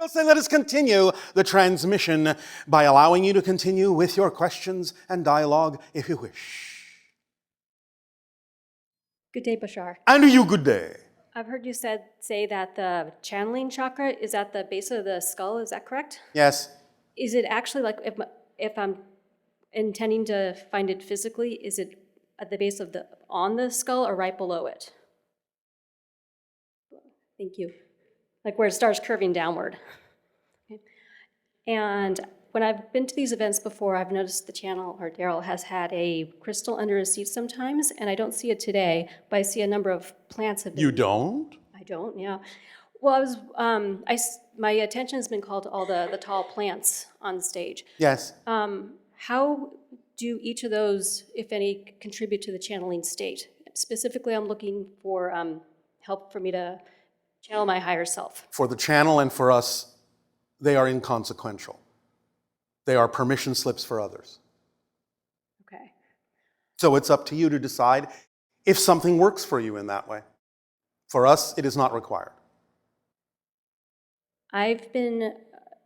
So let us continue the transmission by allowing you to continue with your questions and dialogue if you wish. Good day, Bashar. And you good day. I've heard you say that the channeling chakra is at the base of the skull. Is that correct? Yes. Is it actually like if I'm intending to find it physically, is it at the base of on the skull or right below it? Thank you. Like where it starts curving downward. Okay. And when I've been to these events before, I've noticed the channel, or Daryl, has had a crystal under his seat sometimes, and I don't see it today, but I see a number of plants have been... You don't? I don't, yeah. Well, my attention has been called to all the tall plants on stage. Yes. How do each of those, if any, contribute to the channeling state? Specifically, I'm looking for help for me to channel my higher self. For the channel and for us, they are inconsequential. They are permission slips for others. Okay. So it's up to you to decide if something works for you in that way. For us, it is not required. I've been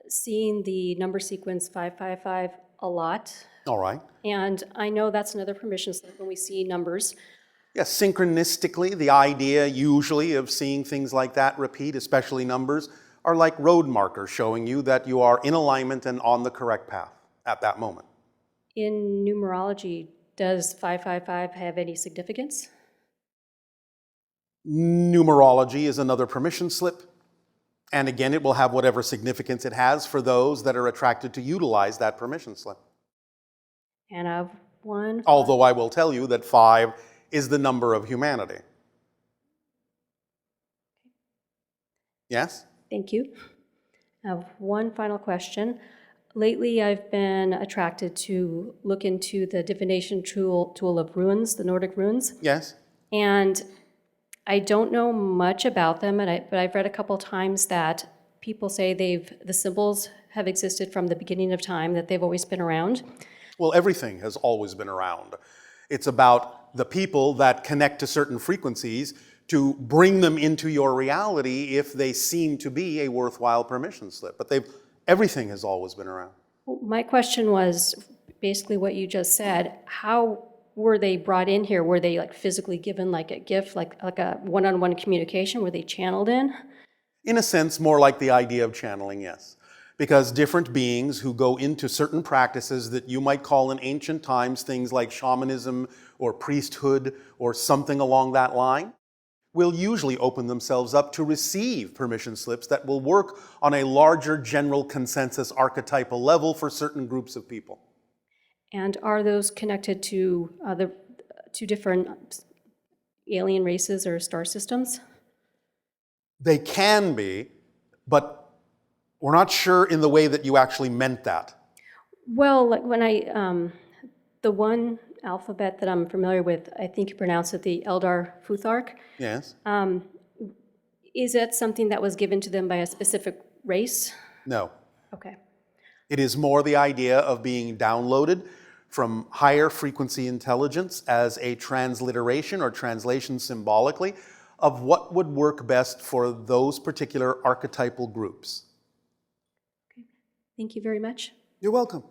seeing the number sequence 555 a lot. All right. And I know that's another permission slip when we see numbers. Yes, synchronistically, the idea usually of seeing things like that repeat, especially numbers, are like road markers showing you that you are in alignment and on the correct path at that moment. In numerology, does 555 have any significance? Numerology is another permission slip. And again, it will have whatever significance it has for those that are attracted to utilize that permission slip. And I have one. Although I will tell you that 5 is the number of humanity. Yes? Thank you. I have one final question. Lately, I've been attracted to look into the divination tool of runes, the Nordic runes. Yes. And I don't know much about them, but I've read a couple times that people say the symbols have existed from the beginning of time, that they've always been around. Well, everything has always been around. It's about the people that connect to certain frequencies to bring them into your reality if they seem to be a worthwhile permission slip. But everything has always been around. Well, my question was basically what you just said. How were they brought in here? Were they like physically given like a gift, like a one-on-one communication? Were they channeled in? In a sense, more like the idea of channeling, yes. Because different beings who go into certain practices that you might call in ancient times things like shamanism or priesthood or something along that line, will usually open themselves up to receive permission slips that will work on a larger general consensus archetypal level for certain groups of people. And are those connected to the two different alien races or star systems? They can be, but we're not sure in the way that you actually meant that. Well, like when the one alphabet that I'm familiar with, I think you pronounce it the Eldar Futhark. Yes. Is that something that was given to them by a specific race? No. Okay. It is more the idea of being downloaded from higher frequency intelligence as a transliteration or translation symbolically of what would work best for those particular archetypal groups. Okay. Thank you very much. You're welcome.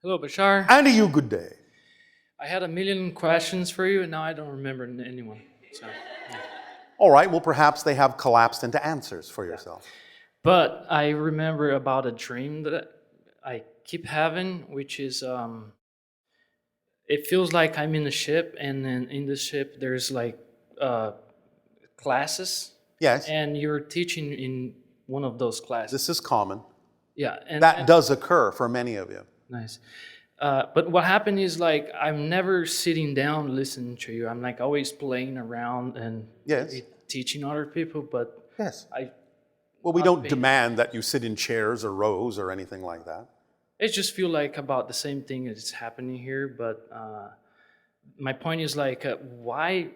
Hello, Bashar. And you good day. I had a million questions for you, and now I don't remember anyone. So, yeah. All right, well, perhaps they have collapsed into answers for yourself. But I remember about a dream that I keep having, which is, it feels like I'm in a ship, and then in the ship there's like classes. Yes. And you're teaching in one of those classes. This is common. Yeah. And that does occur for many of you. Nice. But what happened is like I'm never sitting down listening to you. I'm like always playing around and teaching other people. But yes, well, we don't demand that you sit in chairs or rows or anything like that. It just feel like about the same thing that's happening here. But my point is like why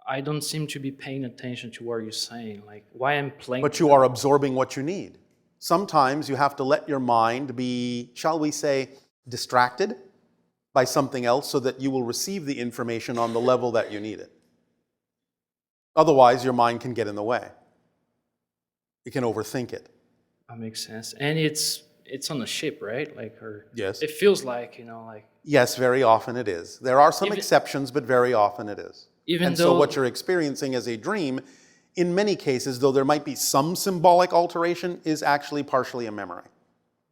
I don't seem to be paying attention to what you're saying. Like why I'm playing. But you are absorbing what you need. Sometimes you have to let your mind be, shall we say, distracted by something else so that you will receive the information on the level that you need it. Otherwise, your mind can get in the way. You can overthink it. That makes sense. And it's on a ship, right? Like, or Yes. it feels like, you know, like Yes, very often it is. There are some Even- exceptions, but very often it is. even And though so what you're experiencing as a dream, in many cases, though there might be some symbolic alteration, is actually partially a memory.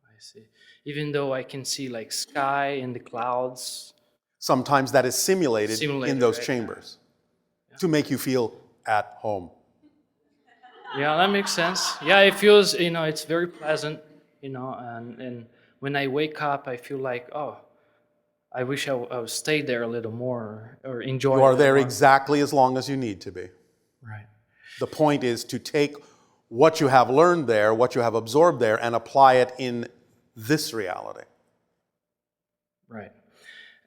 I see. Even though I can see like sky and the clouds. Sometimes that is simulated in those right? chambers to make you feel at home. Yeah, that makes sense. Yeah, it feels, you know, it's very pleasant, you know, and when I wake up, I feel like, oh, I wish I would stay there a little more or enjoy You it a are little there more. exactly as long as you need to be. Right. The point is to take what you have learned there, what you have absorbed there, and apply it in this reality. Right.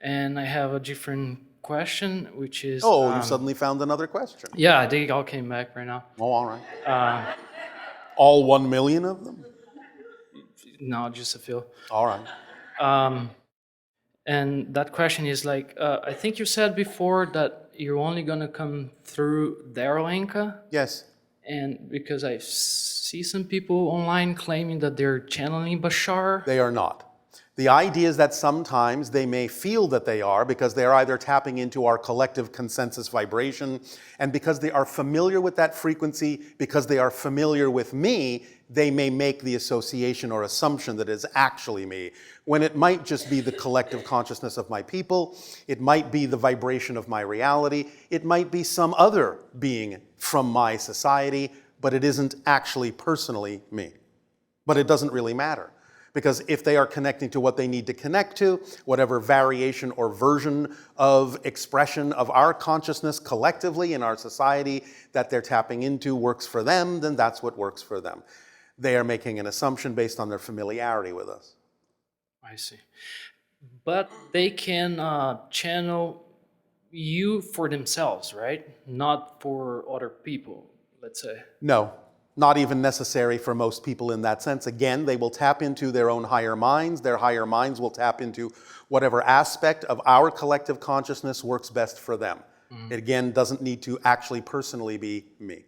And I have a different question, which is... Oh, you suddenly found another question. Yeah, they all came back right now. Oh, all right. All 1 million of them? No, just a few. All right. And that question is like, I think you said before that you're only going to come through Daryl Inca. Yes. And because I see some people online claiming that they're channeling Bashar. They are not. The idea is that sometimes they may feel that they are because they are either tapping into our collective consensus vibration, and because they are familiar with that frequency, because they are familiar with me, they may make the association or assumption that it's actually me, when it might just be the collective consciousness of my people, it might be the vibration of my reality, it might be some other being from my society, but it isn't actually personally me. But it doesn't really matter. Because if they are connecting to what they need to connect to, whatever variation or version of expression of our consciousness collectively in our society that they're tapping into works for them, then that's what works for them. They are making an assumption based on their familiarity with us. I see. But they can channel you for themselves, right? Not for other people, let's say. No, not even necessary for most people in that sense. Again, they will tap into their own higher minds. Their higher minds will tap into whatever aspect of our collective consciousness works best for them. It again doesn't need to actually personally be me.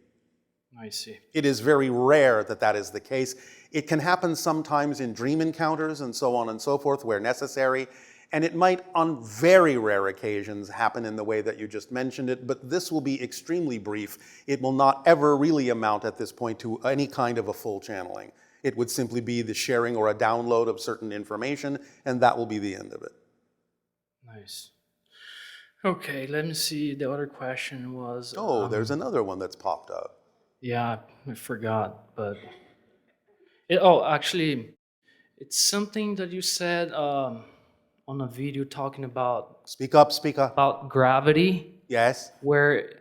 I see. It is very rare that that is the case. It can happen sometimes in dream encounters and so on and so forth where necessary, and it might on very rare occasions happen in the way that you just mentioned it, but this will be extremely brief. It will not ever really amount at this point to any kind of a full channeling. It would simply be the sharing or a download of certain information, and that will be the end of it. Nice. Okay, let me see. The other question was... Oh, there's another one that's popped up. Yeah, I forgot, but... actually, it's something that you said on a video talking about Speak up, speak up. about gravity, Yes? where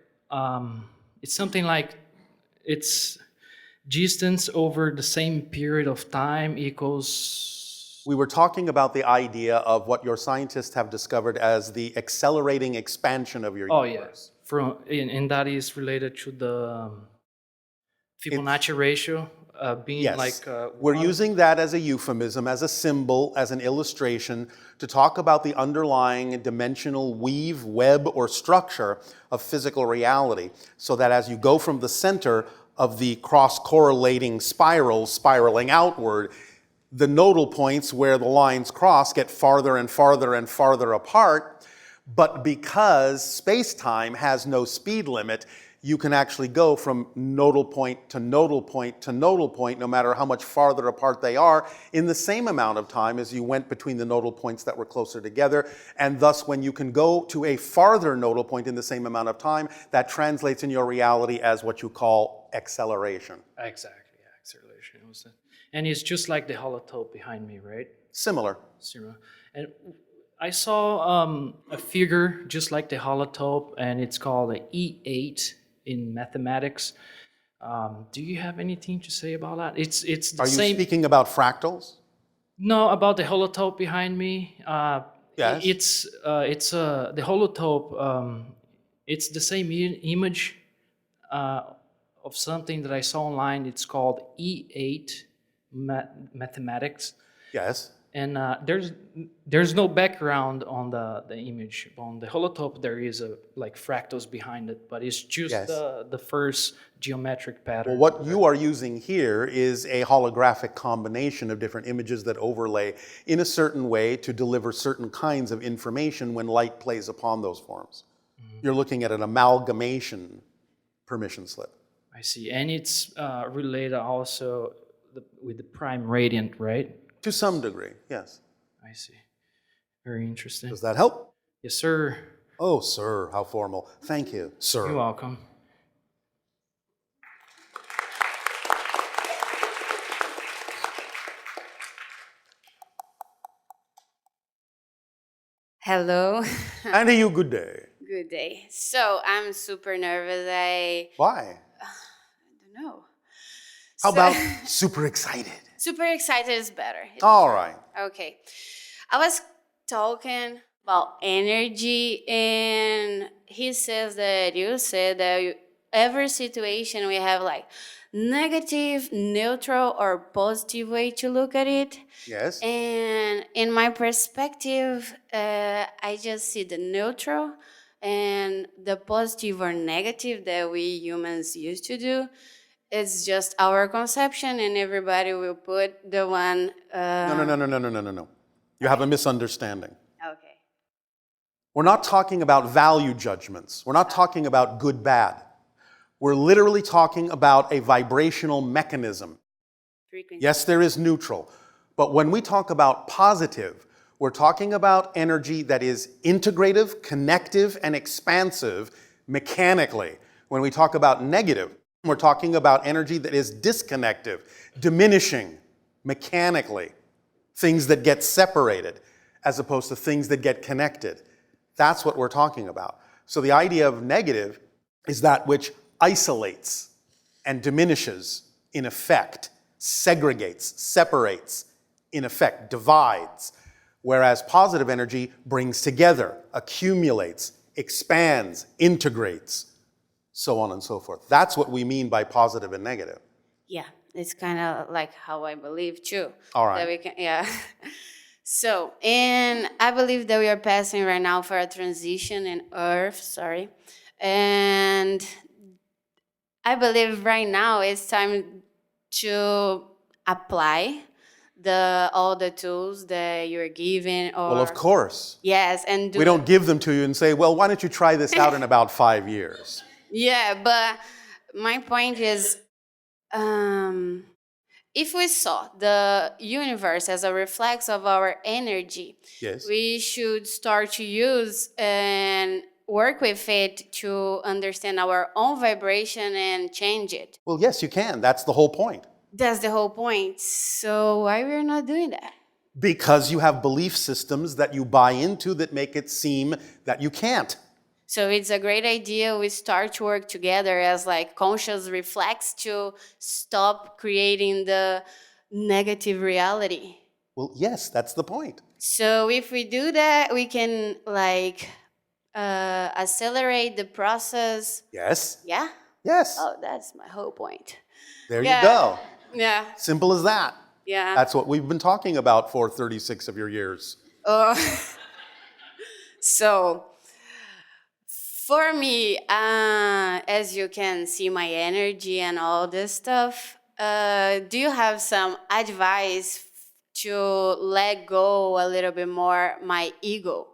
it's something like it's distance over the same period of time equals... We were talking about the idea of what your scientists have discovered as the accelerating expansion of your universe. And that is related to the Fibonacci ratio being Yes. like... We're using that as a euphemism, as a symbol, as an illustration to talk about the underlying dimensional weave, web, or structure of physical reality, so that as you go from the center of the cross-correlating spiral, spiraling outward, the nodal points where the lines cross get farther and farther and farther apart, but because space-time has no speed limit, you can actually go from nodal point to nodal point to nodal point, no matter how much farther apart they are, in the same amount of time as you went between the nodal points that were closer together. And thus, when you can go to a farther nodal point in the same amount of time, that translates in your reality as what you call acceleration. Exactly, yeah, acceleration. It was and it's just like the holotope behind me, right? Similar. Similar. And I saw a figure just like the holotope, and it's called the E8 in mathematics. Do you have anything to say about that? It's the Are you same. speaking about fractals? No, about the holotope behind me. Yes. It's the holotope. It's the same image of something that I saw online. It's called E8 mathematics. Yes. And there's no background on the image. On the holotope, there is a like fractals behind it, but it's just Yes. the first geometric pattern. Well, what you are using here is a holographic combination of different images that overlay in a certain way to deliver certain kinds of information when light plays upon those forms. You're looking at an amalgamation permission slip. I see, and it's related also with the prime radiant, right? To some degree, yes. I see. Very interesting. Does that help? Yes, sir. Oh, sir, how formal. Thank you, sir. You're welcome. Hello. And you, good day. Good day. So I'm super nervous. I Why? don't know. How So- about super excited? super excited is better. All right. Okay. I was talking about energy, and he says that you said that every situation we have like negative, neutral, or positive way to look at it. Yes. And in my perspective, I just see the neutral and the positive or negative that we humans used to do. It's just our conception, and everybody will put the one. No. You have a misunderstanding. Okay. We're not talking about value judgments. We're not talking about good, bad. We're literally talking about a vibrational mechanism. Frequency. Yes, there is neutral. But when we talk about positive, we're talking about energy that is integrative, connective, and expansive mechanically. When we talk about negative, we're talking about energy that is disconnective, diminishing mechanically. Things that get separated as opposed to things that get connected. That's what we're talking about. So the idea of negative is that which isolates and diminishes in effect, segregates, separates, in effect, divides. Whereas positive energy brings together, accumulates, expands, integrates, so on and so forth. That's what we mean by positive and negative. Yeah, it's kind of like how I believe too. All right. That we can, yeah. So, and I believe that we are passing right now for a transition in Earth, sorry. And I believe right now it's time to apply all the tools that you're given. Or, Well, of course. Yes, and do We don't give them to you and say, well, why don't you try this out in about 5 years? Yeah, but my point is, if we saw the universe as a reflex of our energy, Yes. we should start to use and work with it to understand our own vibration and change it. Well, yes, you can. That's the whole point. That's the whole point. So why we're not doing that? Because you have belief systems that you buy into that make it seem that you can't. So it's a great idea we start to work together as like conscious reflex to stop creating the negative reality. Well, yes, that's the point. So if we do that, we can like accelerate the process. Yes. Yeah? Yes. Oh, that's my whole point. There Yeah. you go. Yeah. Simple as that. Yeah. That's what we've been talking about for 36 of your years. So for me, as you can see my energy and all this stuff, do you have some advice to let go a little bit more my ego?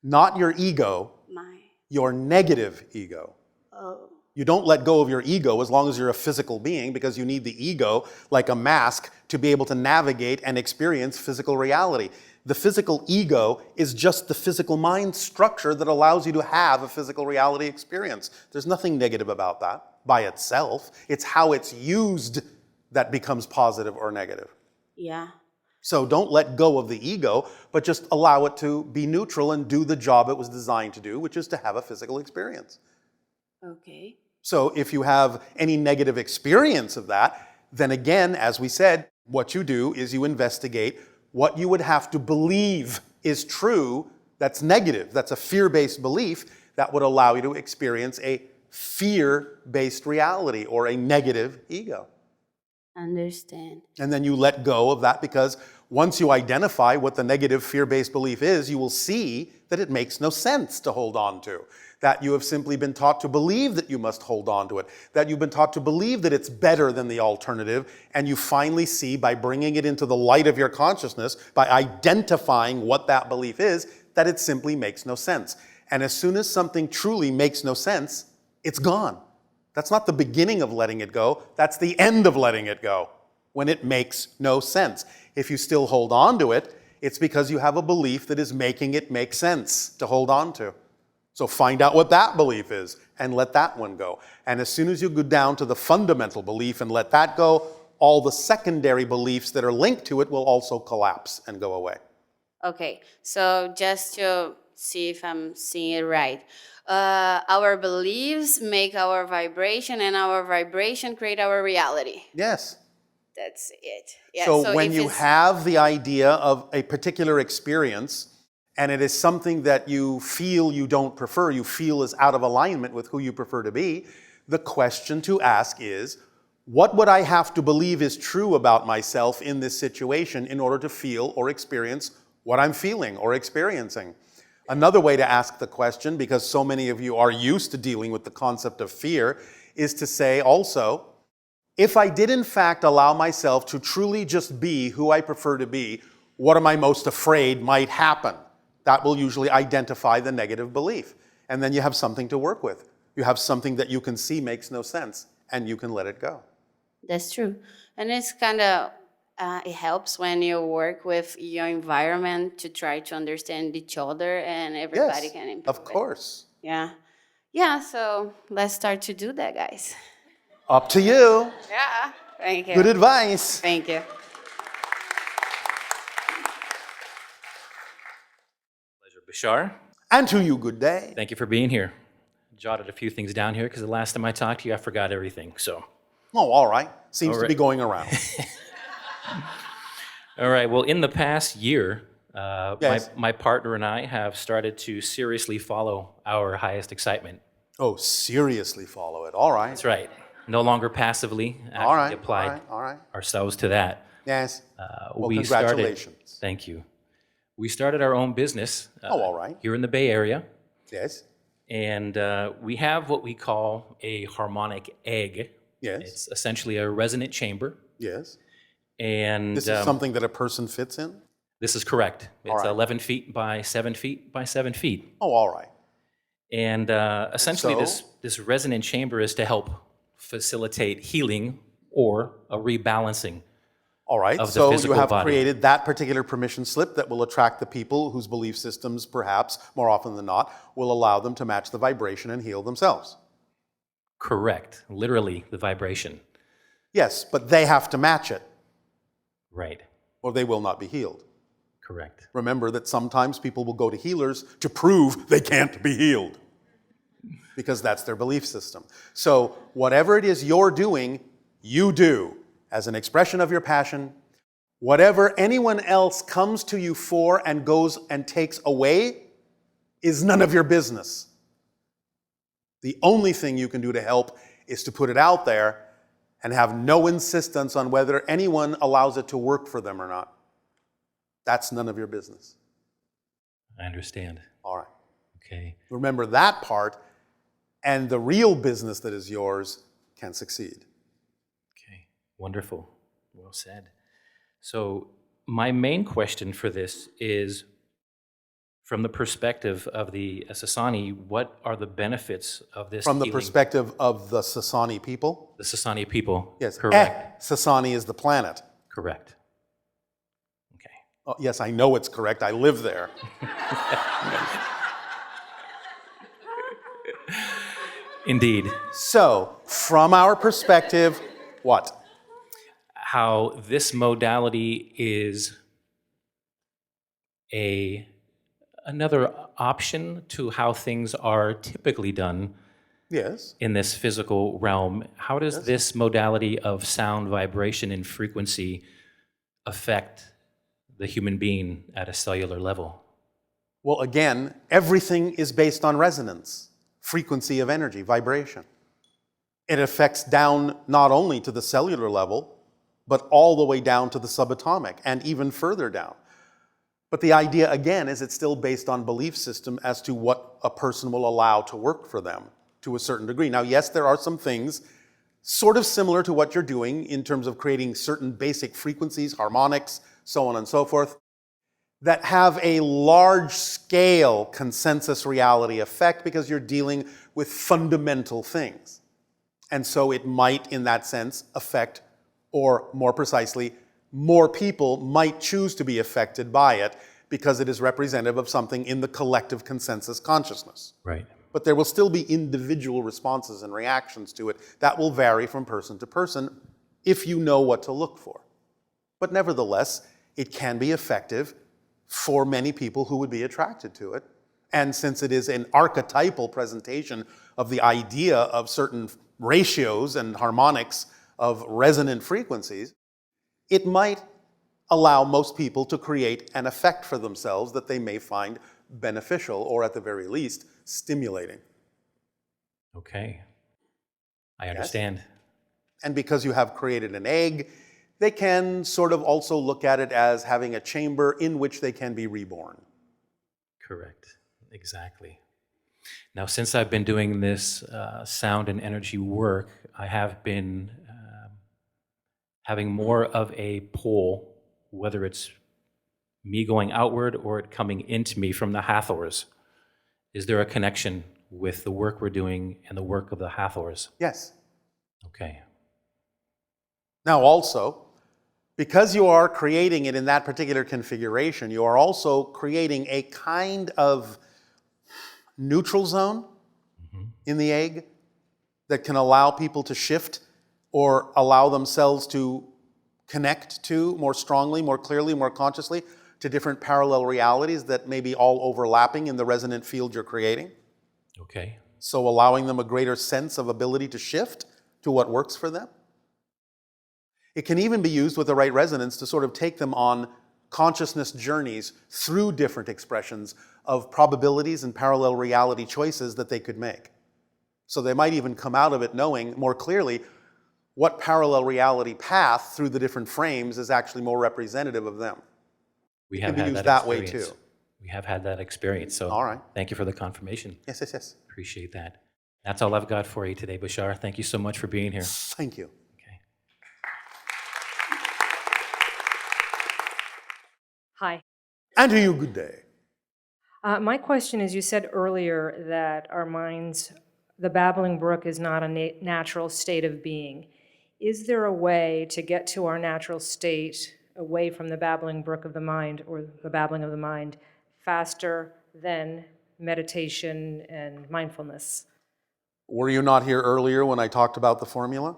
Not your ego, your negative ego. Oh. You don't let go of your ego as long as you're a physical being, because you need the ego, like a mask, to be able to navigate and experience physical reality. The physical ego is just the physical mind structure that allows you to have a physical reality experience. There's nothing negative about that by itself. It's how it's used that becomes positive or negative. Yeah. So don't let go of the ego, but just allow it to be neutral and do the job it was designed to do, which is to have a physical experience. Okay. So if you have any negative experience of that, then again, as we said, what you do is you investigate what you would have to believe is true that's negative. That's a fear-based belief that would allow you to experience a fear-based reality or a negative ego. Understand. And then you let go of that, because once you identify what the negative fear-based belief is, you will see that it makes no sense to hold on to. That you have simply been taught to believe that you must hold on to it. That you've been taught to believe that it's better than the alternative. And you finally see, by bringing it into the light of your consciousness, by identifying what that belief is, that it simply makes no sense. And as soon as something truly makes no sense, it's gone. That's not the beginning of letting it go. That's the end of letting it go, when it makes no sense. If you still hold on to it, it's because you have a belief that is making it make sense to hold on to. So find out what that belief is and let that one go. And as soon as you go down to the fundamental belief and let that go, all the secondary beliefs that are linked to it will also collapse and go away. Okay, so just to see if I'm seeing it right. Our beliefs make our vibration, and our vibration create our reality. Yes. That's it. Yeah, So when if you it's- have the idea of a particular experience, and it is something that you feel you don't prefer, you feel is out of alignment with who you prefer to be, the question to ask is, what would I have to believe is true about myself in this situation in order to feel or experience what I'm feeling or experiencing? Another way to ask the question, because so many of you are used to dealing with the concept of fear, is to say also, if I did in fact allow myself to truly just be who I prefer to be, what am I most afraid might happen? That will usually identify the negative belief. And then you have something to work with. You have something that you can see makes no sense, and you can let it go. That's true. And it's kind of, it helps when you work with your environment to try to understand each other, and everybody Yes, can improve of it. course. Yeah. Yeah, so let's start to do that, guys. Up to you. Yeah. Thank you. Good advice. Thank you. Pleasure, Bashar. And to you, good day. Thank you for being here. Jotted a few things down here because the last time I talked to you, I forgot everything. So, Oh, all right. Seems All to be right. going around. all right. Well, in the past year, Yes. my partner and I have started to seriously follow our highest excitement. Oh, seriously follow it. All right. That's right. No longer passively, actually All right. applied All right. All right. ourselves to that. Yes. Well, We started. congratulations. Thank you. We started our own business. Oh, all right. Here in the Bay Area. Yes. And we have what we call a harmonic egg. Yes. It's essentially a resonant chamber. Yes. And This is something that a person fits in? this is correct. It's right. 11 feet by 7 feet by 7 feet. Oh, all right. And essentially, so? this resonant chamber is to help facilitate healing or a rebalancing. All right. Of the So you physical have body. created that particular permission slip that will attract the people whose belief systems, perhaps, more often than not, will allow them to match the vibration and heal themselves. Correct. Literally, the vibration. Yes, but they have to match it, Right. or they will not be healed. Correct. Remember that sometimes people will go to healers to prove they can't be healed, because that's their belief system. So whatever it is you're doing, you do as an expression of your passion. Whatever anyone else comes to you for and goes and takes away is none of your business. The only thing you can do to help is to put it out there and have no insistence on whether anyone allows it to work for them or not. That's none of your business. I understand. All right. Okay. Remember that part, and the real business that is yours can succeed. Okay. Wonderful. Well said. So my main question for this is, from the perspective of the Sasani, what are the benefits of this From the healing? perspective of the Sasani people, The Sasani people. yes, Correct. Sasani is the planet. Correct. Okay. Oh, yes, I know it's correct. I live there. Indeed. So, from our perspective, what? How this modality is another option to how things are typically done Yes. in this physical realm. How does this modality of sound, vibration, and frequency affect the human being at a cellular level? Well, again, everything is based on resonance, frequency of energy, vibration. It affects down not only to the cellular level, but all the way down to the subatomic and even further down. But the idea, again, is it's still based on belief system as to what a person will allow to work for them to a certain degree. Now, yes, there are some things sort of similar to what you're doing in terms of creating certain basic frequencies, harmonics, so on and so forth, that have a large-scale consensus reality effect because you're dealing with fundamental things. And so it might, in that sense, affect, or more precisely, more people might choose to be affected by it because it is representative of something in the collective consensus consciousness. Right. But there will still be individual responses and reactions to it that will vary from person to person if you know what to look for. But nevertheless, it can be effective for many people who would be attracted to it. And since it is an archetypal presentation of the idea of certain ratios and harmonics of resonant frequencies, it might allow most people to create an effect for themselves that they may find beneficial or at the very least stimulating. Okay. I understand. And because you have created an egg, they can sort of also look at it as having a chamber in which they can be reborn. Correct. Exactly. Now, since I've been doing this sound and energy work, I have been having more of a pull, whether it's me going outward or it coming into me from the Hathors. Is there a connection with the work we're doing and the work of the Hathors? Yes. Okay. Now also, because you are creating it in that particular configuration, you are also creating a kind of neutral zone in the egg that can allow people to shift or allow themselves to connect to more strongly, more clearly, more consciously to different parallel realities that may be all overlapping in the resonant field you're creating. Okay. So allowing them a greater sense of ability to shift to what works for them. It can even be used with the right resonance to sort of take them on consciousness journeys through different expressions of probabilities and parallel reality choices that they could make. So they might even come out of it knowing more clearly what parallel reality path through the different frames is actually more representative of them. We It have can be had used that that way experience. too. We have had that experience, so All right. thank you for the confirmation. Yes, yes, yes. Appreciate that. That's all I've got for you today, Bashar. Thank you so much for being here. Thank you. Okay. Hi. And to you, good day. My question is, you said earlier that our minds, the babbling brook is not a natural state of being. Is there a way to get to our natural state away from the babbling brook of the mind or the babbling of the mind faster than meditation and mindfulness? Were you not here earlier when I talked about the formula?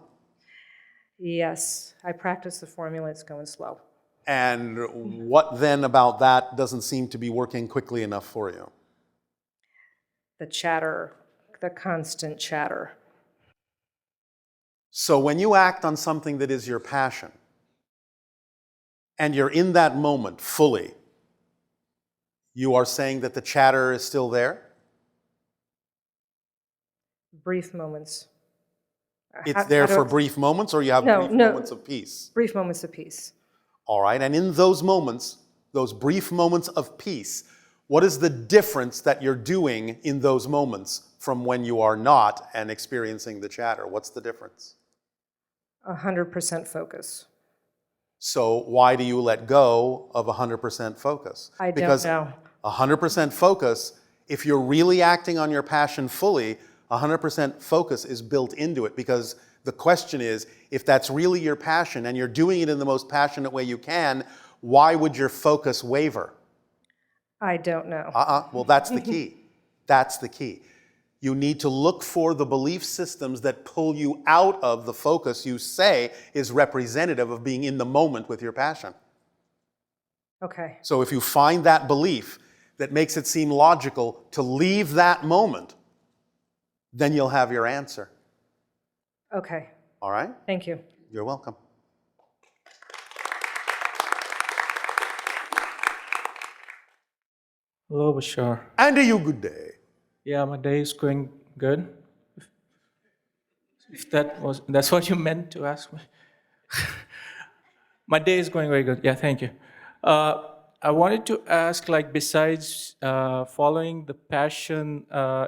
Yes, I practice the formula, it's going slow. And what then about that doesn't seem to be working quickly enough for you? The chatter, the constant chatter. So when you act on something that is your passion, and you're in that moment fully, you are saying that the chatter is still there? Brief moments. It's there for brief moments, or you have brief moments of peace? Brief moments of peace. All right, and in those moments, those brief moments of peace, what is the difference that you're doing in those moments from when you are not and experiencing the chatter? What's the difference? 100% focus. So why do you let go of 100% focus? I don't Because know. 100% focus, if you're really acting on your passion fully, 100% focus is built into it, because the question is, if that's really your passion and you're doing it in the most passionate way you can, why would your focus waver? I don't know. Well, that's the key. That's the key. You need to look for the belief systems that pull you out of the focus you say is representative of being in the moment with your passion. Okay. So if you find that belief that makes it seem logical to leave that moment, then you'll have your answer. Okay. All right? Thank you. You're welcome. Hello, Bashar. And to you, good day. Yeah, my day is going good. If that's what you meant to ask me. My day is going very good. Yeah, thank you. I wanted to ask, like, besides following the passion,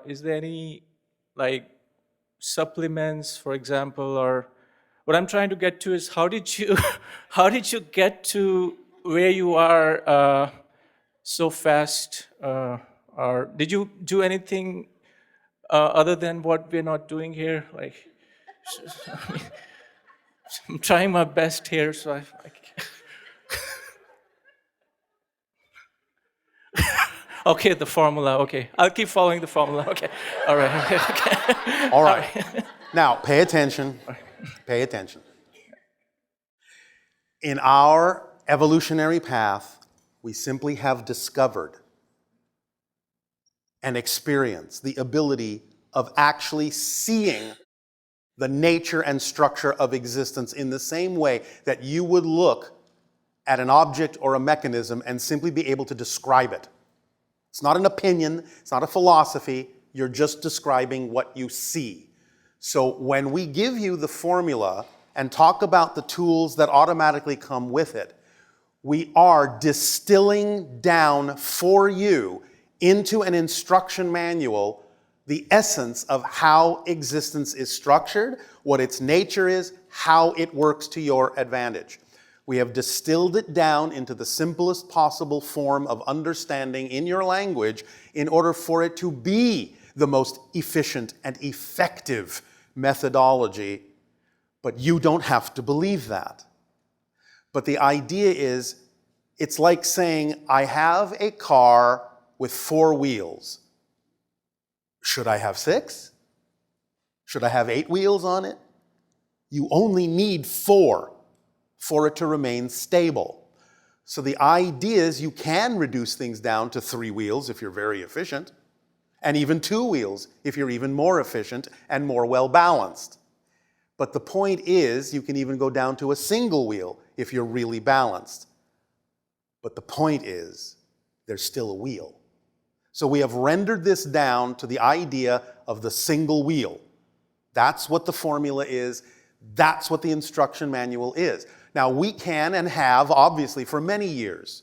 is there any, like, supplements, for example, or what I'm trying to get to is how did you, how did you get to where you are so fast? Or did you do anything other than what we're not doing here? Like, I'm trying my best here, so I okay, the formula. Okay, I'll keep following the formula. Okay, all right. Okay. All right. Now, pay attention. Pay attention. In our evolutionary path, we simply have discovered and experienced the ability of actually seeing the nature and structure of existence in the same way that you would look at an object or a mechanism and simply be able to describe it. It's not an opinion, it's not a philosophy, you're just describing what you see. So when we give you the formula and talk about the tools that automatically come with it, we are distilling down for you into an instruction manual the essence of how existence is structured, what its nature is, how it works to your advantage. We have distilled it down into the simplest possible form of understanding in your language in order for it to be the most efficient and effective methodology, but you don't have to believe that. But the idea is, it's like saying, I have a car with 4 wheels. Should I have 6? Should I have 8 wheels on it? You only need 4 for it to remain stable. So the idea is you can reduce things down to 3 wheels if you're very efficient, and even 2 wheels if you're even more efficient and more well-balanced. But the point is, you can even go down to a single wheel if you're really balanced. But the point is, there's still a wheel. So we have rendered this down to the idea of the single wheel. That's what the formula is. That's what the instruction manual is. Now, we can and have, obviously, for many years,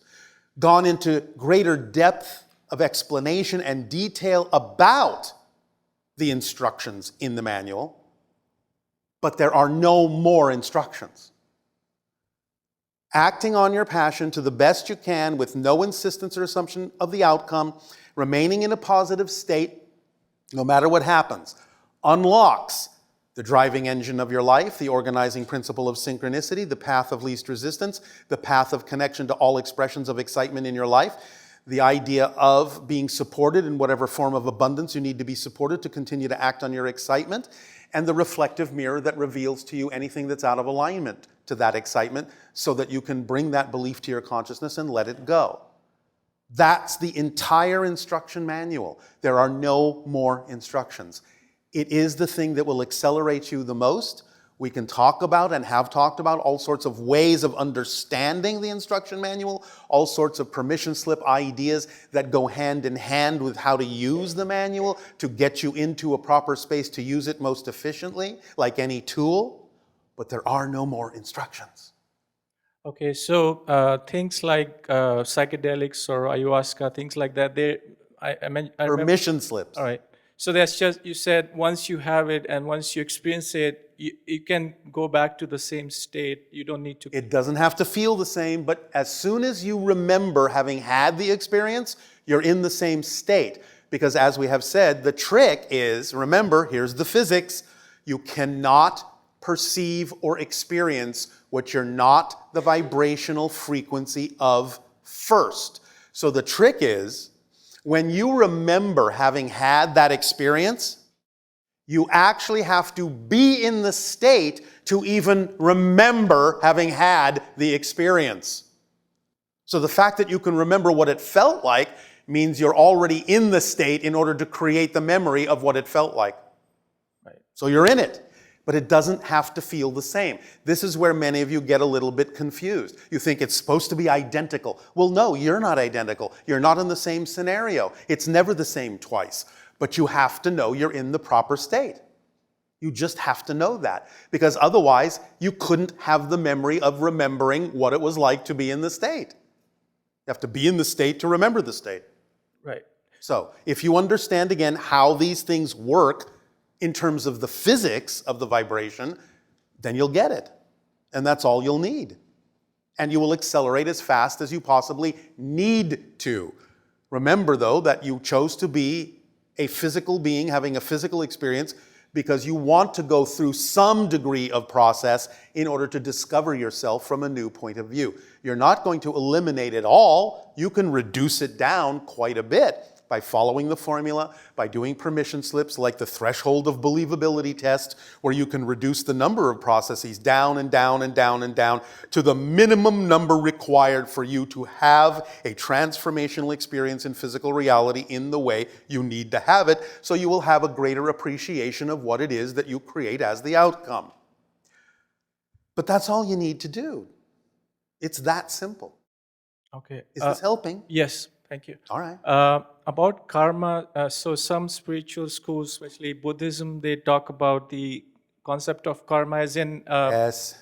gone into greater depth of explanation and detail about the instructions in the manual, but there are no more instructions. Acting on your passion to the best you can with no insistence or assumption of the outcome, remaining in a positive state, no matter what happens, unlocks the driving engine of your life, the organizing principle of synchronicity, the path of least resistance, the path of connection to all expressions of excitement in your life, the idea of being supported in whatever form of abundance you need to be supported to continue to act on your excitement, and the reflective mirror that reveals to you anything that's out of alignment to that excitement so that you can bring that belief to your consciousness and let it go. That's the entire instruction manual. There are no more instructions. It is the thing that will accelerate you the most. We can talk about and have talked about all sorts of ways of understanding the instruction manual, all sorts of permission slip ideas that go hand in hand with how to use the manual to get you into a proper space to use it most efficiently, like any tool, but there are no more instructions. Okay, so things like psychedelics or ayahuasca, things like that, I remember. Permission slips. All right. So that's just, you said once you have it and once you experience it, you can go back to the same state. You don't need to. It doesn't have to feel the same, but as soon as you remember having had the experience, you're in the same state. Because as we have said, the trick is, remember, here's the physics, you cannot perceive or experience what you're not the vibrational frequency of first. So the trick is, when you remember having had that experience, you actually have to be in the state to even remember having had the experience. So the fact that you can remember what it felt like means you're already in the state in order to create the memory of what it felt like. Right. So you're in it. But it doesn't have to feel the same. This is where many of you get a little bit confused. You think it's supposed to be identical. Well, no, you're not identical. You're not in the same scenario. It's never the same twice. But you have to know you're in the proper state. You just have to know that, because otherwise you couldn't have the memory of remembering what it was like to be in the state. You have to be in the state to remember the state. Right. So if you understand again how these things work in terms of the physics of the vibration, then you'll get it. And that's all you'll need. And you will accelerate as fast as you possibly need to. Remember, though, that you chose to be a physical being having a physical experience because you want to go through some degree of process in order to discover yourself from a new point of view. You're not going to eliminate it all. You can reduce it down quite a bit by following the formula, by doing permission slips like the threshold of believability test, where you can reduce the number of processes down and down and down and down to the minimum number required for you to have a transformational experience in physical reality in the way you need to have it, so you will have a greater appreciation of what it is that you create as the outcome. But that's all you need to do. It's that simple. Okay. Is this helping? Yes, thank you. All right. About karma, so some spiritual schools, especially Buddhism, they talk about the concept of karma as in Yes.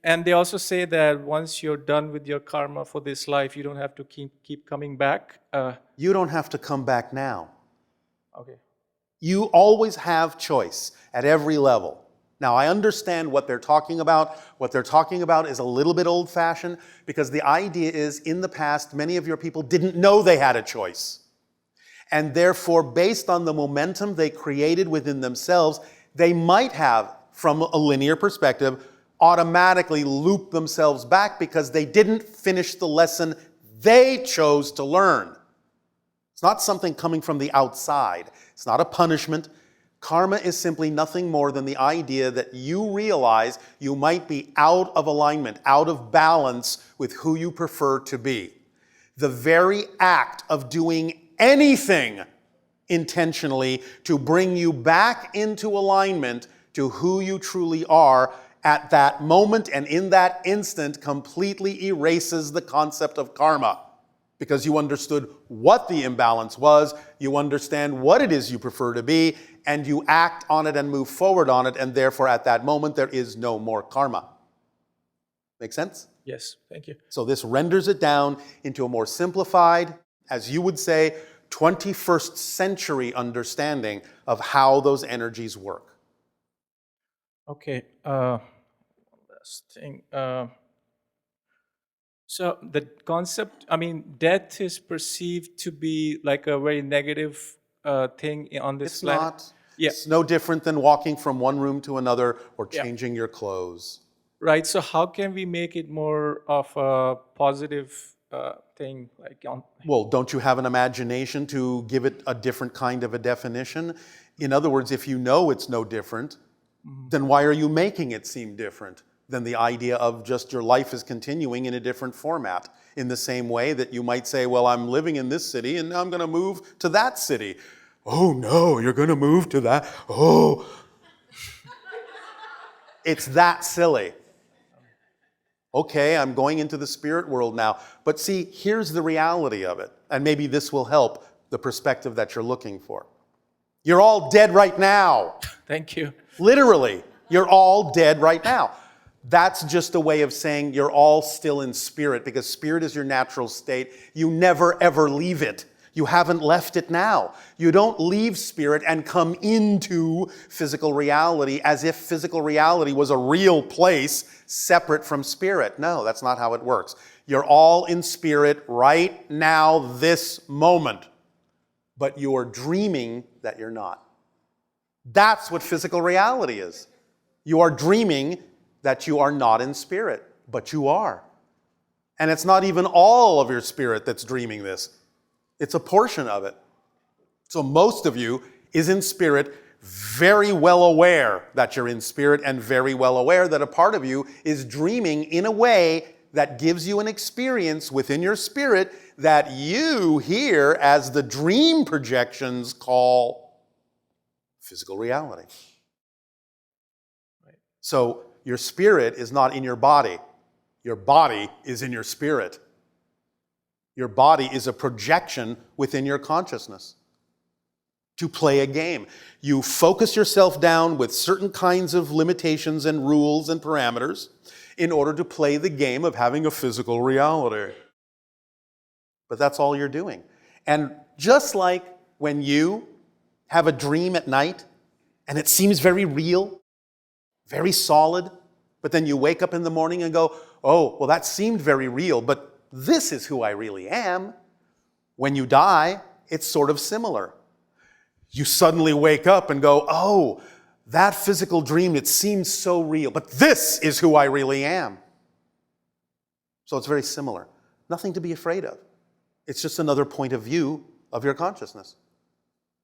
and they also say that once you're done with your karma for this life, you don't have to keep coming back. You don't have to come back now. Okay. You always have choice at every level. Now, I understand what they're talking about. What they're talking about is a little bit old-fashioned, because the idea is, in the past, many of your people didn't know they had a choice. And therefore, based on the momentum they created within themselves, they might have, from a linear perspective, automatically looped themselves back because they didn't finish the lesson they chose to learn. It's not something coming from the outside. It's not a punishment. Karma is simply nothing more than the idea that you realize you might be out of alignment, out of balance with who you prefer to be. The very act of doing anything intentionally to bring you back into alignment to who you truly are at that moment and in that instant completely erases the concept of karma. Because you understood what the imbalance was, you understand what it is you prefer to be, and you act on it and move forward on it, and therefore at that moment there is no more karma. Make sense? Yes, thank you. So this renders it down into a more simplified, as you would say, 21st century understanding of how those energies work. Okay, one last thing. So the concept, I mean, death is perceived to be like a very negative thing on this It's planet. not. Yeah. It's no different than walking from one room to another or changing your clothes. Right, so how can we make it more of a positive thing? Well, don't you have an imagination to give it a different kind of a definition? In other words, if you know it's no different, then why are you making it seem different than the idea of just your life is continuing in a different format? In the same way that you might say, well, I'm living in this city and now I'm going to move to that city. Oh no, you're going to move to that? Oh. It's that silly. Okay, I'm going into the spirit world now. But see, here's the reality of it. And maybe this will help the perspective that you're looking for. You're all dead right now. Thank you. Literally, you're all dead right now. That's just a way of saying you're all still in spirit, because spirit is your natural state. You never ever leave it. You haven't left it now. You don't leave spirit and come into physical reality as if physical reality was a real place separate from spirit. No, that's not how it works. You're all in spirit right now, this moment. But you are dreaming that you're not. That's what physical reality is. You are dreaming that you are not in spirit, but you are. And it's not even all of your spirit that's dreaming this. It's a portion of it. So most of you is in spirit, very well aware that you're in spirit and very well aware that a part of you is dreaming in a way that gives you an experience within your spirit that you here as the dream projections call physical reality. Right. So your spirit is not in your body. Your body is in your spirit. Your body is a projection within your consciousness. to play a game. You focus yourself down with certain kinds of limitations and rules and parameters in order to play the game of having a physical reality. But that's all you're doing. And just like when you have a dream at night and it seems very real, very solid, but then you wake up in the morning and go, oh, well, that seemed very real, but this is who I really am. When you die, it's sort of similar. You suddenly wake up and go, oh, that physical dream, it seems so real, but this is who I really am. So it's very similar. Nothing to be afraid of. It's just another point of view of your consciousness.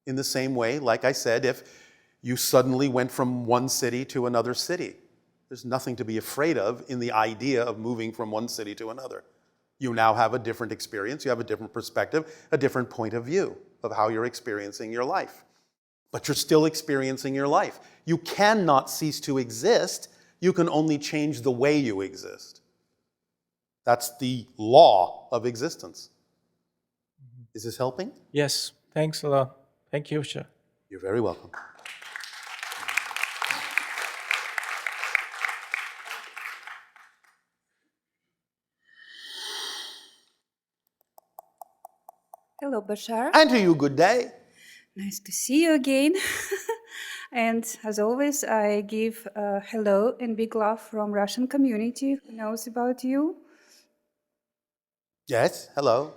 In the same way, like I said, if you suddenly went from one city to another city, there's nothing to be afraid of in the idea of moving from one city to another. You now have a different experience, you have a different perspective, a different point of view of how you're experiencing your life. But you're still experiencing your life. You cannot cease to exist. You can only change the way you exist. That's the law of existence. Is this helping? Yes, thanks a lot. Thank you, sir. You're very welcome. Hello, Bashar. And to you, good day. Nice to see you again. And as always, I give hello and big love from Russian community who knows about you. Yes, hello.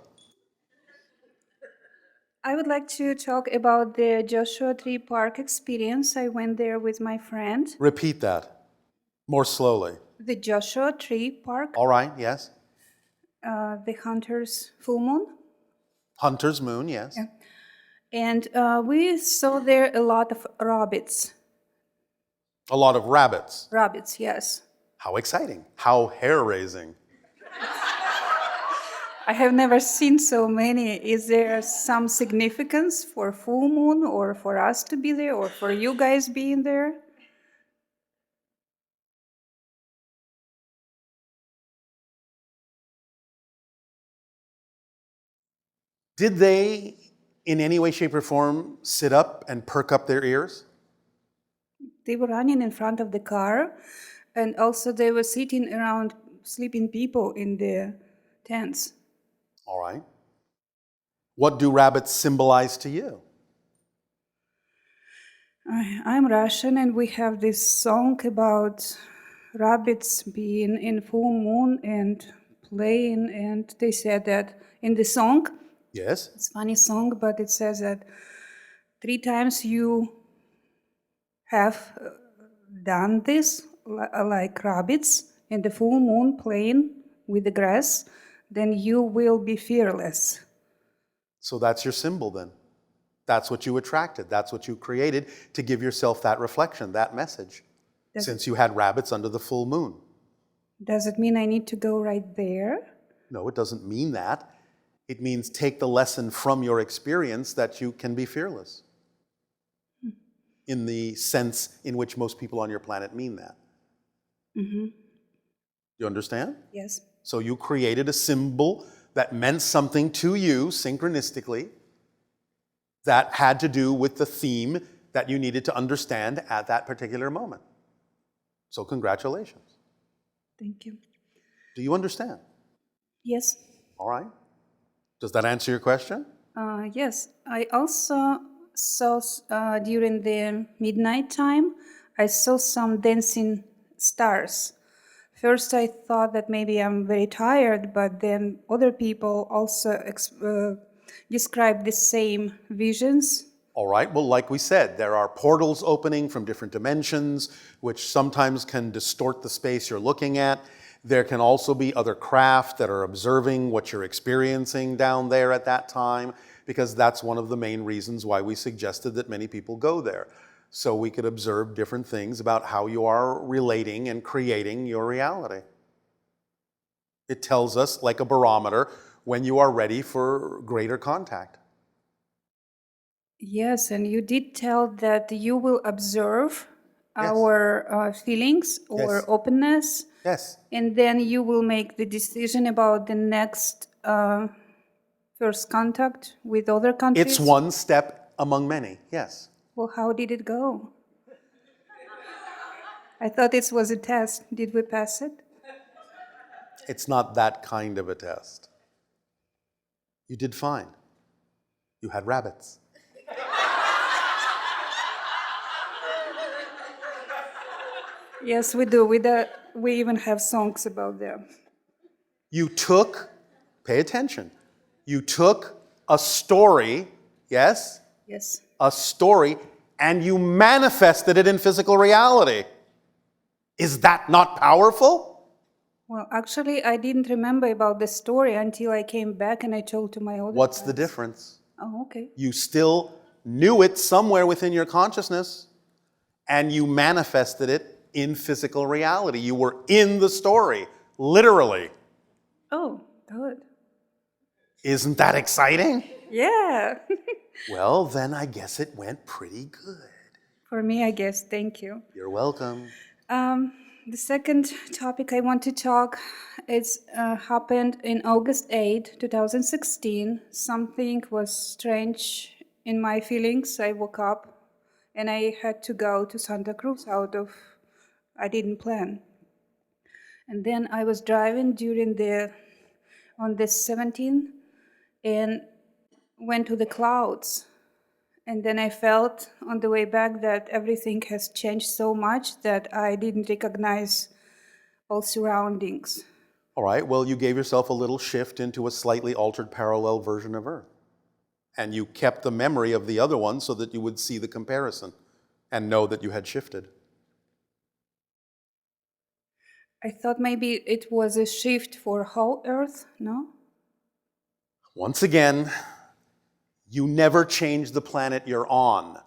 I would like to talk about the Joshua Tree Park experience. I went there with my friend. Repeat that more slowly. The Joshua Tree Park, All right, yes. the Hunter's Full Moon. Hunter's Moon, yes. Yeah. And we saw there a lot of rabbits. A lot of rabbits. Rabbits, yes. How exciting. How hair-raising. I have never seen so many. Is there some significance for full moon or for us to be there or for you guys being there? Did they, in any way, shape, or form, sit up and perk up their ears? They were running in front of the car, and also they were sitting around sleeping people in the tents. All right. What do rabbits symbolize to you? I'm Russian, and we have this song about rabbits being in full moon and playing, and they said that in the song, Yes. it's a funny song, but it says that 3 times you have done this, like rabbits, in the full moon playing with the grass, then you will be fearless. So that's your symbol then. That's what you attracted. That's what you created to give yourself that reflection, that message, since you had rabbits under the full moon. Does it mean I need to go right there? No, it doesn't mean that. It means take the lesson from your experience that you can be fearless. In the sense in which most people on your planet mean that. Mm-hmm. You understand? Yes. So you created a symbol that meant something to you synchronistically that had to do with the theme that you needed to understand at that particular moment. So congratulations. Thank you. Do you understand? Yes. All right. Does that answer your question? Yes. I also saw during the midnight time, I saw some dancing stars. First, I thought that maybe I'm very tired, but then other people also described the same visions. All right. Well, like we said, there are portals opening from different dimensions, which sometimes can distort the space you're looking at. There can also be other craft that are observing what you're experiencing down there at that time, because that's one of the main reasons why we suggested that many people go there. So we could observe different things about how you are relating and creating your reality. It tells us, like a barometer, when you are ready for greater contact. Yes, and you did tell that you will observe our feelings or Yes. openness, Yes. and then you will make the decision about the next first contact with other countries. It's one step among many, yes. Well, how did it go? I thought it was a test. Did we pass it? It's not that kind of a test. You did fine. You had rabbits. Yes, we do. We even have songs about them. You took, pay attention, you took a story, yes? Yes. A story, and you manifested it in physical reality. Is that not powerful? Well, actually, I didn't remember about the story until I came back and I told to my other What's the friends. difference? Oh, okay. You still knew it somewhere within your consciousness, and you manifested it in physical reality. You were in the story, literally. Oh, good. Isn't that exciting? Yeah. Well, then I guess it went pretty good. For me, I guess. Thank you. You're welcome. The second topic I want to talk is happened in August 8, 2016. Something was strange in my feelings. I woke up and I had to go to Santa Cruz I didn't plan. And then I was driving on the 17th and went to the clouds. And then I felt on the way back that everything has changed so much that I didn't recognize all surroundings. All right, well, you gave yourself a little shift into a slightly altered parallel version of Earth. And you kept the memory of the other one so that you would see the comparison and know that you had shifted. I thought maybe it was a shift for whole Earth, no? Once again, you never change the planet you're on.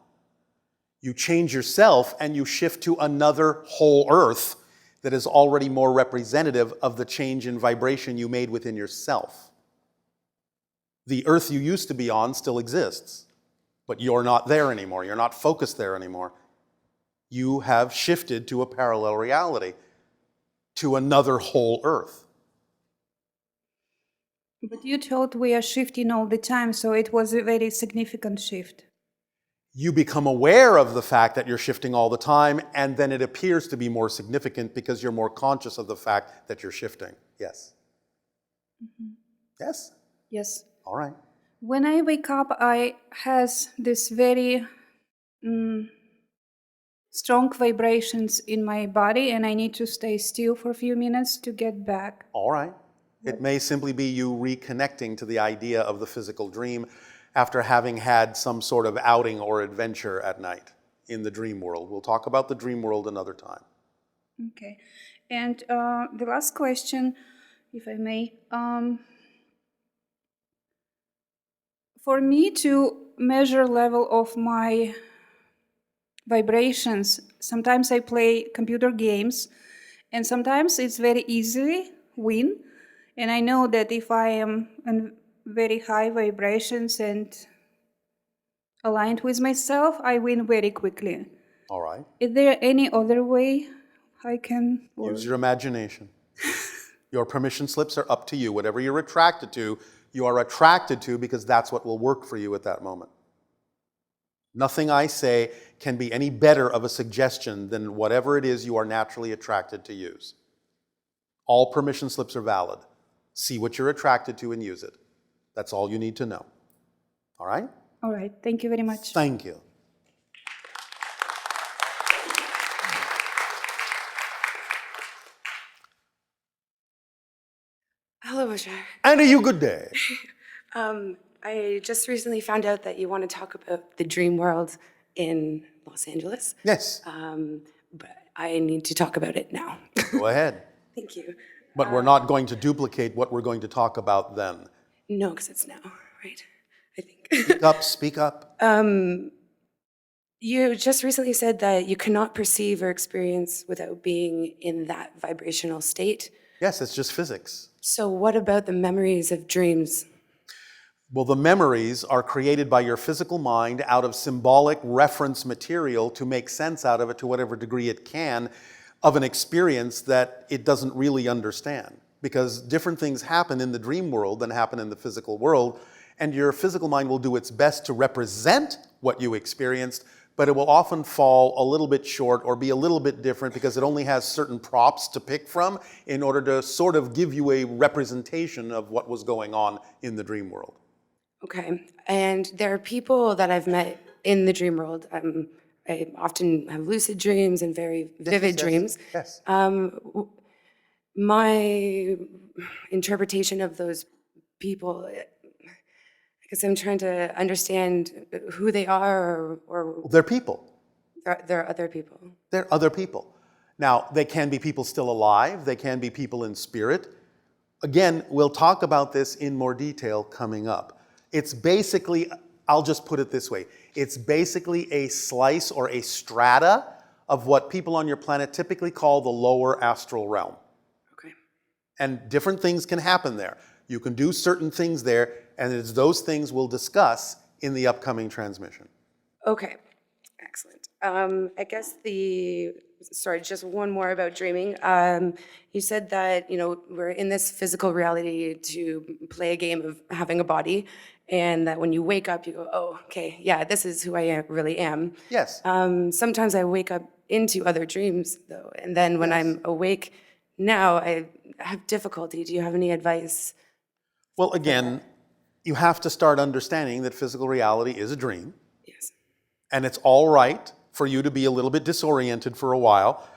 You change yourself and you shift to another whole Earth that is already more representative of the change in vibration you made within yourself. The Earth you used to be on still exists, but you're not there anymore. You're not focused there anymore. You have shifted to a parallel reality, to another whole Earth. But you told we are shifting all the time, so it was a very significant shift. You become aware of the fact that you're shifting all the time, and then it appears to be more significant because you're more conscious of the fact that you're shifting. Yes? Mm-hmm. Yes? Yes. All right. When I wake up, I has this very strong vibrations in my body, and I need to stay still for a few minutes to get back. All right. It may simply be you reconnecting to the idea of the physical dream after having had some sort of outing or adventure at night in the dream world. We'll talk about the dream world another time. Okay. And the last question, if I may. For me to measure level of my vibrations, sometimes I play computer games, and sometimes it's very easily win. And I know that if I am in very high vibrations and aligned with myself, I win very quickly. All right. Is there any other way I can? Use your imagination. Your permission slips are up to you. Whatever you're attracted to, you are attracted to because that's what will work for you at that moment. Nothing I say can be any better of a suggestion than whatever it is you are naturally attracted to use. All permission slips are valid. See what you're attracted to and use it. That's all you need to know. All right? All right. Thank you very much. Thank you. Hello, Bashar. And a you good day. I just recently found out that you want to talk about the dream world in Los Angeles. Yes. But I need to talk about it now. Go ahead. Thank you. But we're not going to duplicate what we're going to talk about then. No, because it's now, right? I think. Speak up, speak up. You just recently said that you cannot perceive or experience without being in that vibrational state. Yes, it's just physics. So what about the memories of dreams? Well, the memories are created by your physical mind out of symbolic reference material to make sense out of it to whatever degree it can of an experience that it doesn't really understand. Because different things happen in the dream world than happen in the physical world, And your physical mind will do its best to represent what you experienced, but it will often fall a little bit short or be a little bit different because it only has certain props to pick from in order to sort of give you a representation of what was going on in the dream world. Okay. And there are people that I've met in the dream world. I often have lucid dreams and very vivid dreams. Yes. My interpretation of those people, I guess I'm trying to understand who they are, or They're people. they're other people. They're other people. Now, they can be people still alive. They can be people in spirit. Again, we'll talk about this in more detail coming up. It's basically, I'll just put it this way. It's basically a slice or a strata of what people on your planet typically call the lower astral realm. Okay. And different things can happen there. You can do certain things there, and it's those things we'll discuss in the upcoming transmission. Okay. Excellent. I guess sorry, just one more about dreaming. You said that, we're in this physical reality to play a game of having a body, and that when you wake up, you go, oh, okay, yeah, this is who I really am. Yes. Sometimes I wake up into other dreams, though, and then when I'm awake now, I have difficulty. Do you have any advice? Well, again, you have to start understanding that physical reality is a dream. Yes. And it's all right for you to be a little bit disoriented for a while,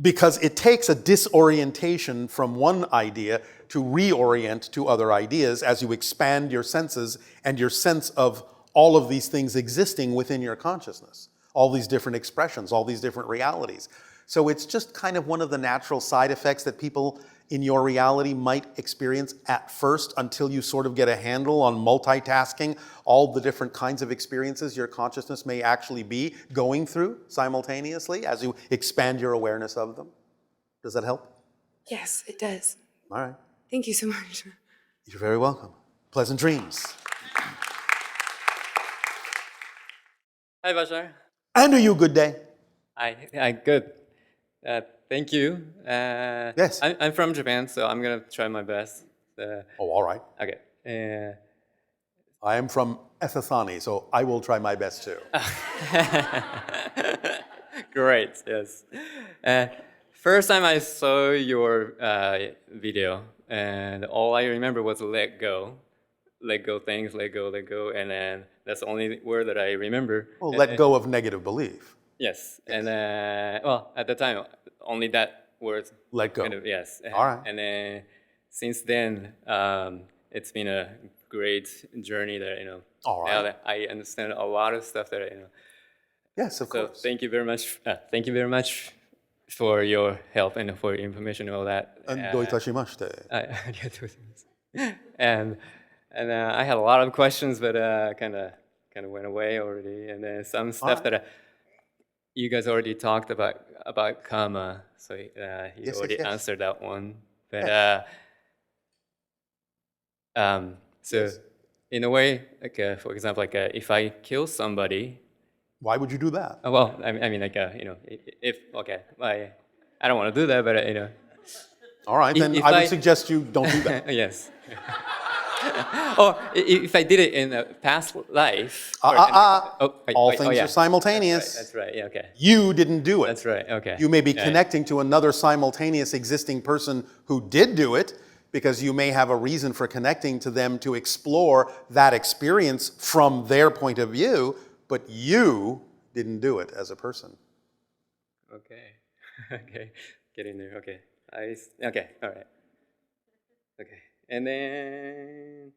because it takes a disorientation from one idea to reorient to other ideas as you expand your senses and your sense of all of these things existing within your consciousness, all these different expressions, all these different realities. So it's just kind of one of the natural side effects that people in your reality might experience at first, until you sort of get a handle on multitasking all the different kinds of experiences your consciousness may actually be going through simultaneously as you expand your awareness of them. Does that help? Yes, it does. All right. Thank you so much. You're very welcome. Pleasant dreams. Hi, Bashar. And are you good day? I good. Thank you. Yes. I'm from Japan, so I'm gonna try my best. Oh, all right. Okay. I am from Ethithani, so I will try my best too. Great. Yes. First time I saw your video, and all I remember was let go things, let go, and then that's the only word that I remember. Well, let go of negative belief. Yes, and well, at the time, only that word. Let go. Yes. All right. And then since then, it's been a great journey that All right. now that I understand a lot of stuff that Yes, of So course. thank you very much. Thank you very much for your help and for your information and all that. Doi itashimashite. And I had a lot of questions, but kind of went away already. And then some stuff that you guys already talked about karma, so you already answered that one. But so in a way, like for example, like if I kill somebody. Why would you do that? Well, I mean, like if I don't want to do that, but All right, then I would suggest you don't do that. Yes. Or if I did it in a past life. All things are simultaneous. That's right. Yeah. Okay. You didn't do it. That's right. Okay. You may be connecting to another simultaneous existing person who did do it, because you may have a reason for connecting to them to explore that experience from their point of view, but you didn't do it as a person. Okay. Okay. Getting there. Okay. Okay. All right. Okay. And then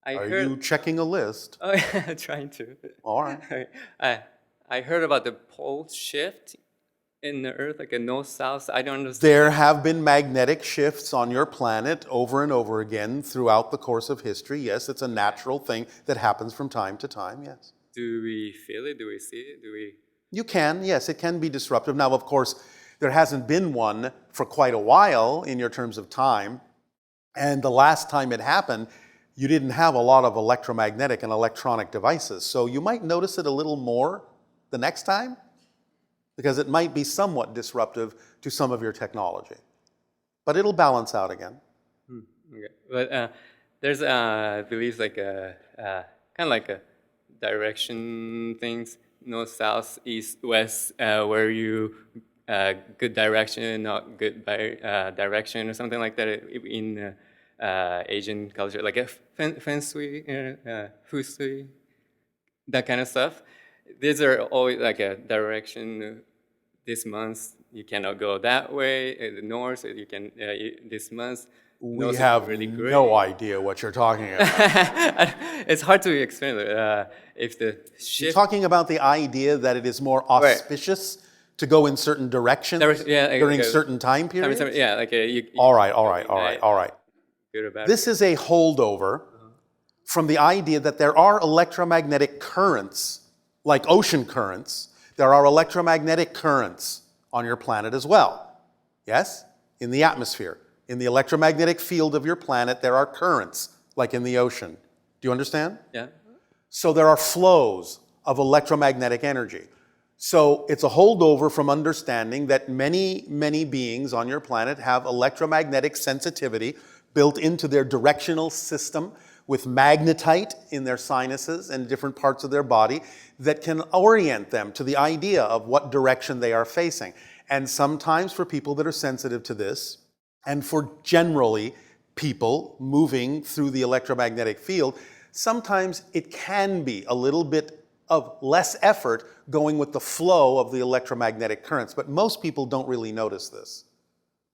Are you checking a list? Oh, yeah, trying to. All right. I heard about the pole shift in the Earth, like a north-south. I don't understand. There have been magnetic shifts on your planet over and over again throughout the course of history. Yes, it's a natural thing that happens from time to time, yes. Do we feel it? Do we see it? Do we? You can, yes, it can be disruptive. Now, of course, there hasn't been one for quite a while in your terms of time. And the last time it happened, you didn't have a lot of electromagnetic and electronic devices. So you might notice it a little more the next time, because it might be somewhat disruptive to some of your technology. But it'll balance out again. Okay. But there's I believe like a kind of like a direction things, north, south, east, west, where you good direction, not good direction, or something like that in Asian culture, like a feng shui, feng shui, that kind of stuff. These are always like a direction. This month you cannot go that way. The north you can. This month. We have really great. no idea what you're talking about. It's hard to explain. If the You're shift. talking about the idea that it is more auspicious to go in certain directions during certain time periods? Yeah, like all right. Good or bad. This is a holdover from the idea that there are electromagnetic currents, like ocean currents. There are electromagnetic currents on your planet as well. Yes? In the atmosphere. In the electromagnetic field of your planet, there are currents, like in the ocean. Do you understand? Yeah. So there are flows of electromagnetic energy. So it's a holdover from understanding that many, many beings on your planet have electromagnetic sensitivity built into their directional system with magnetite in their sinuses and different parts of their body that can orient them to the idea of what direction they are facing. And sometimes for people that are sensitive to this, and for generally people moving through the electromagnetic field, sometimes it can be a little bit of less effort going with the flow of the electromagnetic currents. But most people don't really notice this.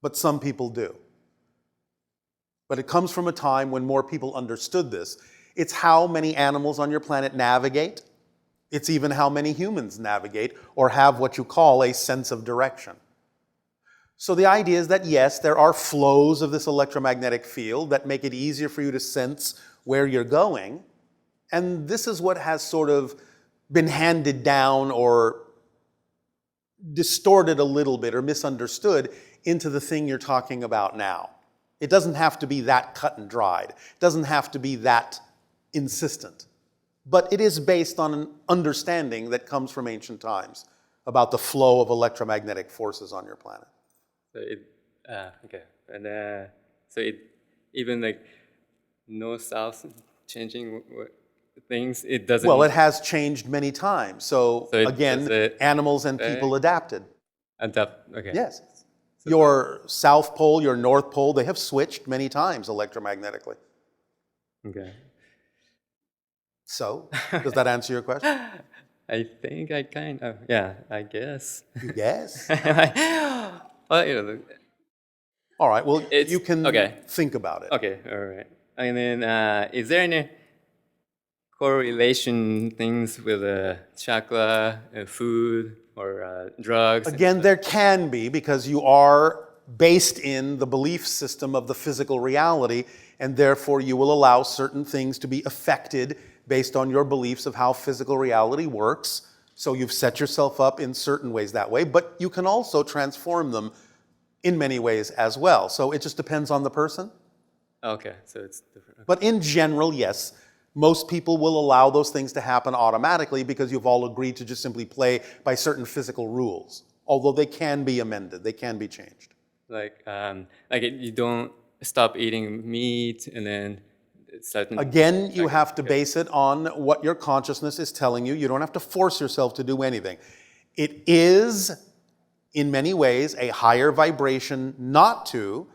But some people do. But it comes from a time when more people understood this. It's how many animals on your planet navigate. It's even how many humans navigate or have what you call a sense of direction. So the idea is that, yes, there are flows of this electromagnetic field that make it easier for you to sense where you're going. And this is what has sort of been handed down or distorted a little bit or misunderstood into the thing you're talking about now. It doesn't have to be that cut and dried. It doesn't have to be that insistent. But it is based on an understanding that comes from ancient times about the flow of electromagnetic forces on your planet. So okay, and so it even like north south changing things. It doesn't. Well, it has changed many times. So again, animals and people adapted. Adapt. Okay. Yes. So your South Pole, your North Pole, they have switched many times electromagnetically. Okay. So, does that answer your question? I think I kind of, yeah, I guess. You guess? Well, you know, all right, well, you can think about it. Okay, all right. And then, is there any correlation things with chakra, food, or drugs? Again, there can be, because you are based in the belief system of the physical reality, and therefore you will allow certain things to be affected based on your beliefs of how physical reality works. So you've set yourself up in certain ways that way, but you can also transform them in many ways as well. So it just depends on the person. Okay, so it's different. Okay. But in general, yes, most people will allow those things to happen automatically because you've all agreed to just simply play by certain physical rules, although they can be amended, they can be changed. Like you don't stop eating meat and then certain... Again, you have to base it on what your consciousness is telling you. You don't have to force yourself to do anything. It is, in many ways, a higher vibration not to,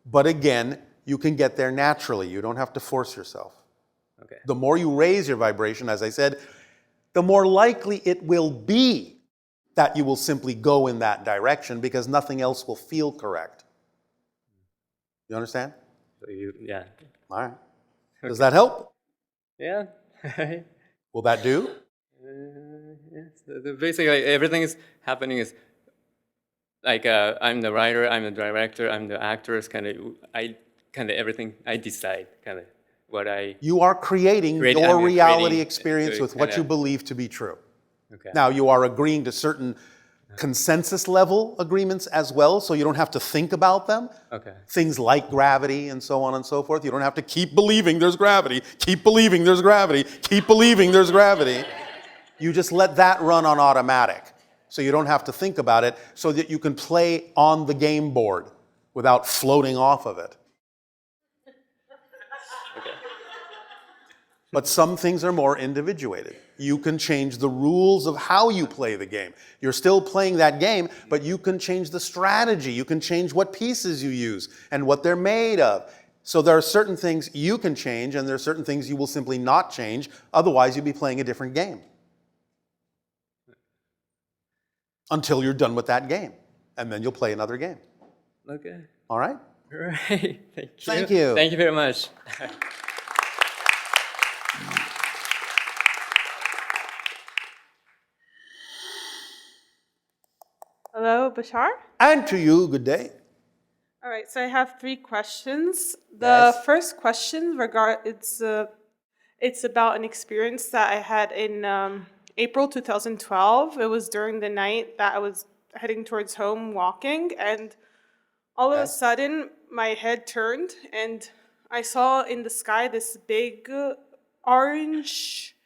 but again, you can get there naturally. You don't have to force yourself. Okay. The more you raise your vibration, as I said, the more likely it will be that you will simply go in that direction because nothing else will feel correct. You understand? So yeah. All right. Does that help? Yeah. Will that do? Yes. Basically, everything is happening is like I'm the writer, I'm the director, I'm the actor. It's kind of everything I decide, kind of what I. You are creating your reality experience with what you believe to be true. Okay. Now you are agreeing to certain consensus level agreements as well, so you don't have to think about them. Okay. Things like gravity and so on and so forth. You don't have to keep believing there's gravity, keep believing there's gravity, keep believing there's gravity. You just let that run on automatic. So you don't have to think about it so that you can play on the game board without floating off of it. Okay. But some things are more individuated. You can change the rules of how you play the game. You're still playing that game, but you can change the strategy. You can change what pieces you use and what they're made of. So there are certain things you can change, and there are certain things you will simply not change. Otherwise, you'd be playing a different game. Until you're done with that game. And then you'll play another game. Okay. All right? All right. Thank you. Thank you. Thank you very much. Hello, Bashar. And to you, good day. All right, so I have 3 questions. The Yes. first question it's about an experience that I had in April 2012. It was during the night that I was heading towards home walking, and all of a sudden my head turned and I saw in the sky this big orange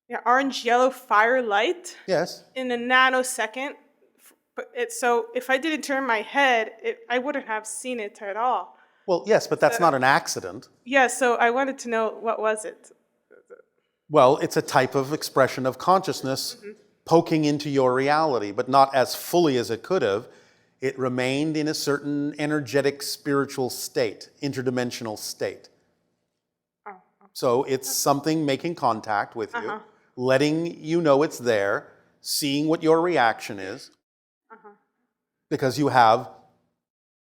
yellow firelight Yes. in a nanosecond. But so if I didn't turn my head, I wouldn't have seen it at all. Well, yes, but that's not an accident. Yeah, so I wanted to know, what was it? Well, it's a type of expression of consciousness poking into your reality, but not as fully as it could have. It remained in a certain energetic spiritual state, interdimensional state. So it's something making contact with you, letting you know it's there, seeing what your reaction is, because you have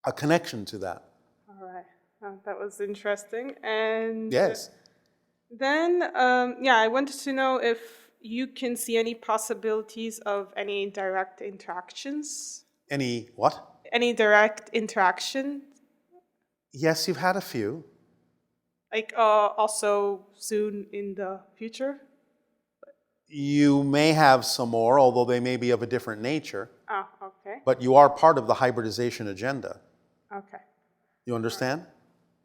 a connection to that. All right, that was interesting. And Yes. then, I wanted to know if you can see any possibilities of any direct interactions. Any what? Any direct interaction, Yes, you've had a few. like also soon in the future? You may have some more, although they may be of a different nature. Oh, okay. But you are part of the hybridization agenda. Okay. You understand?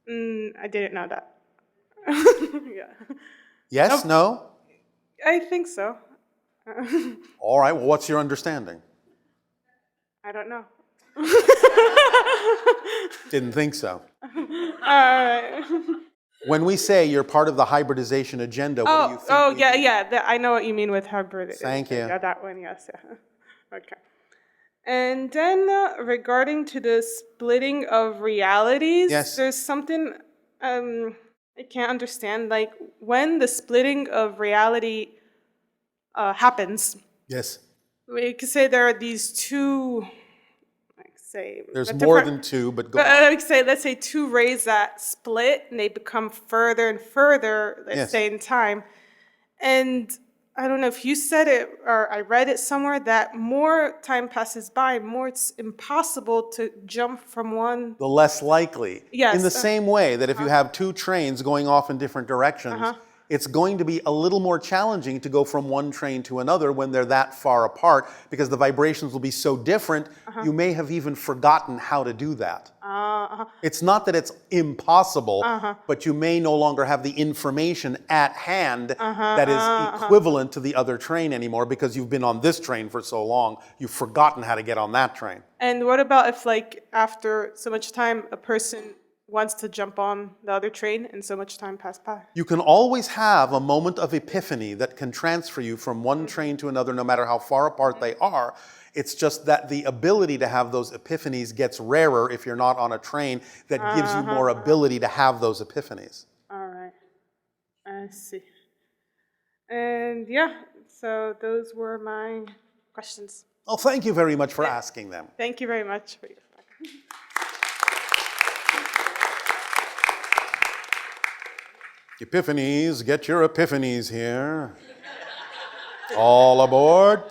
I didn't know that. Yeah. Yes? No? I think so. All right. Well, what's your understanding? I don't know. Didn't think so. All right. When we say you're part of the hybridization agenda, what do you think? Oh, yeah. I know what you mean with hybrid. Thank you. Yeah, that one, yes. Yeah. Okay. And then regarding to the splitting of realities, Yes. there's something I can't understand. Like when the splitting of reality happens, Yes. we could say there are these two, There's more than two, but go on. let's say 2 rays that split and they become further and further, let's say in time. And I don't know if you said it or I read it somewhere that more time passes by, more it's impossible to jump from one. The less likely. Yes. In the same way that if you have 2 trains going off in different directions, it's going to be a little more challenging to go from one train to another when they're that far apart, because the vibrations will be so different, you may have even forgotten how to do that. It's not that it's impossible, but you may no longer have the information at hand that is equivalent to the other train anymore, because you've been on this train for so long, you've forgotten how to get on that train. And what about if, like, after so much time, a person wants to jump on the other train and so much time passed by? You can always have a moment of epiphany that can transfer you from one train to another, no matter how far apart they are. It's just that the ability to have those epiphanies gets rarer if you're not on a train that gives you more ability to have those epiphanies. All right. I see. And yeah, so those were my questions. Well, thank you very much for asking them. Thank you very much for your time. Epiphanies, get your epiphanies here. All aboard.